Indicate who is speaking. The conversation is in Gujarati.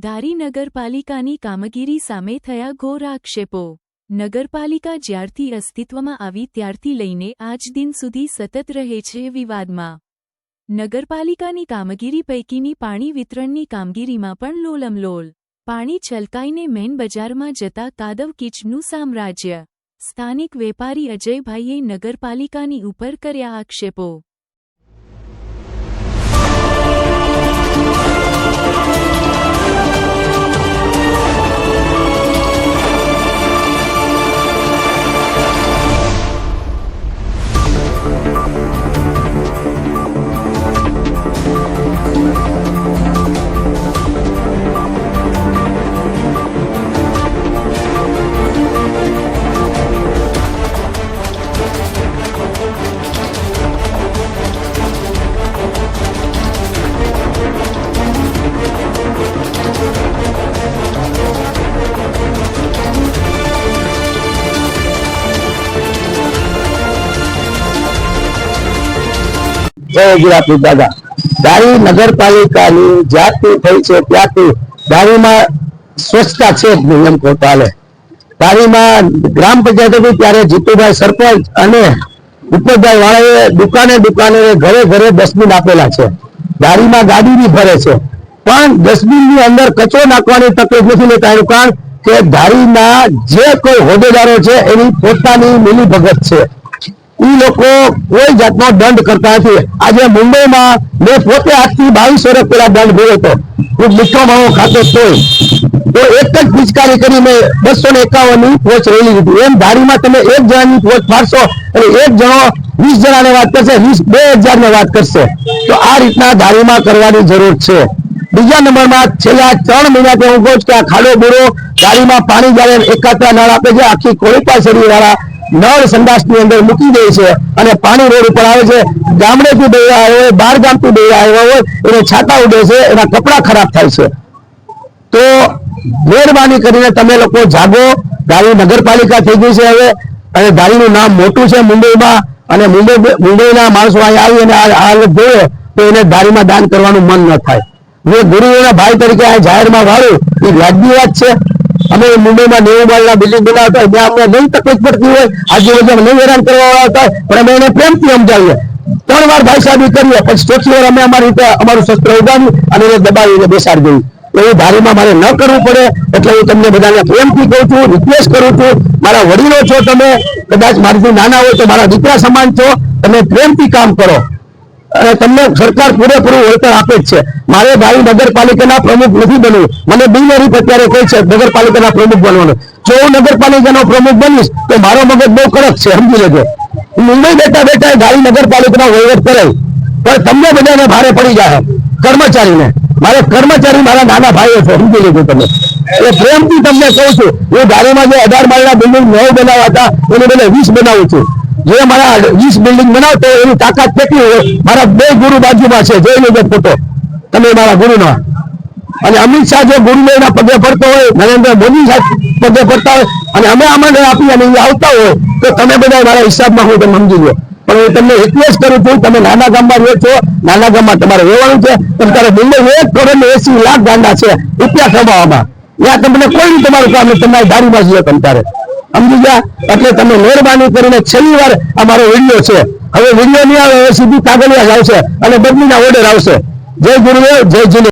Speaker 1: ધારી નગરપાલિકાની કામગીરી સામે થયા ઘોર આક્ષેપો। નગરપાલિકા જ્યારથી અસ્તિત્વમાં આવી ત્યારથી લઈને આજ દિન સુધી સતત રહે છે વિવાદમાં। નગરપાલિકાની કામગીરી પૈકીની પાણી વિતરણની કામગીરીમાં પણ લોલમલોલ। પાણી છલકાઈને મેન બજારમાં જતા કાદવ કીચનું સામ્રાજ્ય। સ્થાનિક વેપારી અજયભાઈએ નગરપાલિકાની ઉપર કર્યા આક્ષેપો।
Speaker 2: દાદા ધારી નગરપાલિકાની જ્યારથી થઈ છે ત્યારથી ધારીમાં સ્વચ્છતા છે જ નહીં એમ કહો ચાલે। ધારીમાં ગ્રામ પંચાયત હતી ત્યારે જીતુભાઈ સરપંચ અને ઉપરભાઈ વાળાએ દુકાને ઘરે ઘરે ડસ્ટબિન આપેલા છે। ધારીમાં ગાડી બી ફરે છે પણ ડસ્ટબિન ની અંદર કચરો નાખવાની તકલીફ નથી લેતા। એનું કારણ કે ધારીના જે કોઈ હોદ્દેદારો છે એની પોતાની મિલીભગત છે। એ લોકો કોઈ જાતનો દંડ કરતા નથી। આજે મુંબઈમાં મેં પોતે આજથી 22 વર્ષ પહેલા દંડ ભર્યો હતો। હું મીઠો માવો ખાતો તો એક જ પિચકારી કરી મેં 251 ની પોચ રેલી લીધી। એમ ધારીમાં તમે એક જણાની પોચ ફાડશો અને એક જણો 20 જણાને વાત કરશે, 20,000 ને વાત કરશે। તો આ રીતના ધારીમાં કરવાની જરૂર છે। બીજા નંબરમાં છેલ્લા 3 મહિનાથી હું કહું છું કે આ ખાડો બુરો ધારીમાં પાણી જયારે એકાત્રા નળ આપે છે, આખી કોળીપા શેરી વાળા નળ સંડાસની અંદર મૂકી દે છે અને પાણી રોડ ઉપર આવે છે। ગામડેથી દોડ્યા આવ્યો હોય, બહાર ગામથી દોડ્યા આવ્યો હોય, એને છાતા ઉડે છે, એના કપડા ખરાબ થાય છે। તો મહેરબાની કરીને તમે લોકો જાગો। ધારી નગરપાલિકા થઈ ગઈ છે હવે, અને ધારીનું નામ મોટું છે મુંબઈમાં, અને મુંબઈના માણસો અહીં આવી અને આ હાલત જોયે તો એને ધારીમાં દાન કરવાનું મન ન થાય। મેં ગુરુઓના ભાઈ તરીકે આ જાહેરમાં વાળું એ વ્યાજબી વાત છે। અમે મુંબઈમાં 90 માળના બિલ્ડિંગ બનાવતા હોય ત્યાં અમને નહીં તકલીફ પડતી હોય, આજુબાજુ નહીં હેરાન કરવા વાળા હતા, પણ અમે એને પ્રેમથી સમજાવીએ। 3 વાર ભાઈ સાહેબ કરીએ, પછી 4થી વાર અમે અમારી રીતે અમારું શસ્ત્ર ઉગાડ્યું અને એને દબાવીને બેસાડી દઈએ। એવું ધારીમાં મારે ન કરવું પડે એટલે હું તમને બધાને પ્રેમથી કહું છું, રિક્વેસ્ટ કરું છું। મારા વડીલો છો તમે, કદાચ મારાથી નાના હોય તો મારા દીકરા સમાન છો, તમે પ્રેમથી કામ કરો અને તમને સરકાર પૂરેપૂરું વળતર આપે જ છે। મારે ધારી નગરપાલિકાના પ્રમુખ નથી બનવું, મને બિનહરીફ અત્યારે કોઈ છે નગરપાલિકાના પ્રમુખ બનવાનું। જો હું નગરપાલિકાનો પ્રમુખ બનીશ તો મારો મગજ બહુ કડક છે, સમજી લેજો। મુંબઈ બેઠા ધારી નગરપાલિકાનો વહીવટ કરાય પણ તમને બધાને ભારે પડી જાય કર્મચારીને। મારે કર્મચારી મારા નાના ભાઈઓ છે, સમજી લેજો તમે। એટલે પ્રેમથી તમને કહું છું, હું ધારીમાં જે 18 માળના બિલ્ડિંગ 9 બનાવ્યા હતા એને બદલે 20 બનાવું છું। જે મારા 20 બિલ્ડિંગ બનાવતો એની તાકાત કેટલી હોય, મારા 2 ગુરુ બાજુમાં છે, જોઈ લેજો ફોટો તમે મારા ગુરુનો। અને અમિત શાહ જો ગુરુદેવના પગે પડતો હોય, નરેન્દ્ર મોદી સાહેબ પગે પડતા હોય અને અમે આમંત્રણ આપી અને એ આવતા હોય તો તમે બધા મારા હિસાબમાં હોય તમે સમજી લો। પણ હું તમને રિક્વેસ્ટ કરું છું, તમે નાના ગામમાં રહો છો, નાના ગામમાં તમારે રહેવાનું છે, તમારે મુંબઈ 1,80 લાખ ગાંડા છે રૂપિયા કમાવામાં, ત્યાં તમને કોઈ તમારું કામ નહીં, તમારે ધારીમાં જઈએ તમારે, સમજી ગયા। એટલે તમે મહેરબાની કરીને છેલ્લી વાર અમારો વિડીયો છે, હવે વિડીયો નહીં આવે, સીધી કાગળિયા જ આવશે અને બદલીના ઓર્ડર આવશે। જય ગુરુદેવ, જય જીને।